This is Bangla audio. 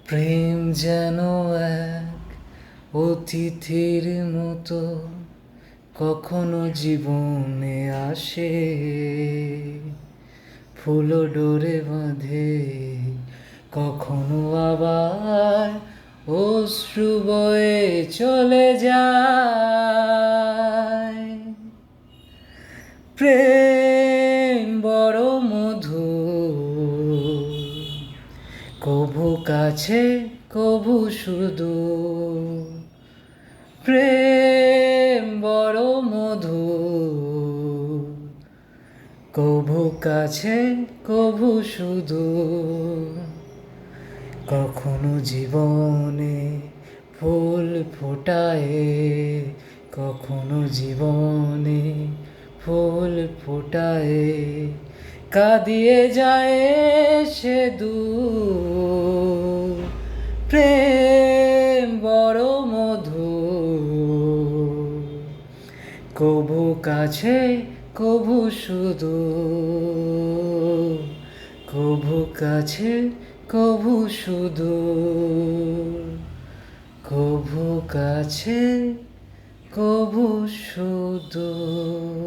প্রেম যেন এক অতিথির মতো কখনো জীবনে আসে, ফুল ডোরে বাঁধে, কখনো আবার অশ্রু বয়ে চলে যায়। প্রেম বড় মধুর, কভু কাছে কভু সুদূর। প্রেম বড় মধুর, কভু কাছে কভু সুদূর। কখনো জীবনে ফুল ফোটায়, কখনো জীবনে ফুল ফোটায়, কাঁদিয়ে যায় সে দূর। প্রেম বড় মধুর, কভু কাছে কভু সুদূর, কভু কাছে কভু সুদূর, কভু কাছে কভু সুদূর।